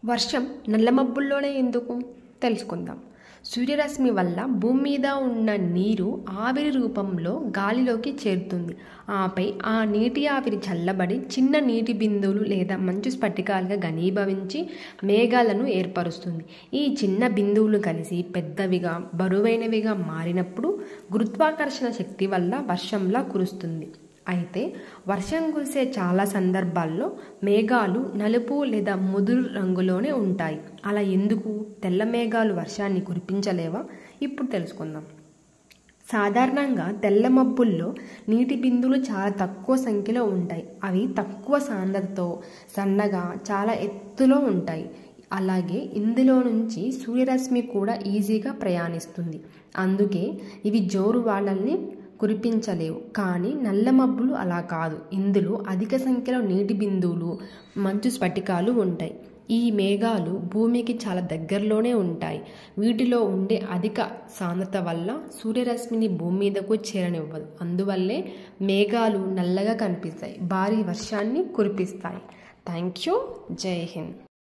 వర్షం నల్ల మబ్బుల్లోనే ఎందుకు తెలుసుకుందాం. సూర్యరశ్మి వల్ల భూమి మీద ఉన్న నీరు ఆవిరి రూపంలో గాలిలోకి చేరుతుంది. ఆపై ఆ నీటి ఆవిరి చల్లబడి చిన్న నీటి బిందువులు లేదా మంచు స్ఫటికాలుగా ఘనీభవించి మేఘాలను ఏర్పరుస్తుంది. ఈ చిన్న బిందువులు కలిసి పెద్దవిగా బరువైనవిగా మారినప్పుడు గురుత్వాకర్షణ శక్తి వల్ల వర్షంలా కురుస్తుంది. అయితే వర్షం కురిసే చాలా సందర్భాల్లో మేఘాలు నలుపు లేదా ముదురు రంగులోనే ఉంటాయి. అలా ఎందుకు? తెల్ల మేఘాలు వర్షాన్ని కురిపించలేవా? ఇప్పుడు తెలుసుకుందాం. సాధారణంగా తెల్ల మబ్బుల్లో నీటి బిందువులు చాలా తక్కువ సంఖ్యలో ఉంటాయి. అవి తక్కువ సాంద్రతతో సన్నగా చాలా ఎత్తులో ఉంటాయి. అలాగే ఇందులో నుంచి సూర్యరశ్మి కూడా ఈజీగా ప్రయాణిస్తుంది. అందుకే ఇవి జోరు వానల్ని కురిపించలేవు. కానీ నల్ల మబ్బులు అలా కాదు. ఇందులో అధిక సంఖ్యలో నీటి బిందువులు మంచు స్ఫటికాలు ఉంటాయి. ఈ మేఘాలు భూమికి చాలా దగ్గరలోనే ఉంటాయి. వీటిలో ఉండే అధిక సాంద్రత వల్ల సూర్యరశ్మిని భూమి మీదకు చేరనివ్వదు. అందువల్లే మేఘాలు నల్లగా కనిపిస్తాయి, భారీ వర్షాన్ని కురిపిస్తాయి. Thank you. జై హింద్.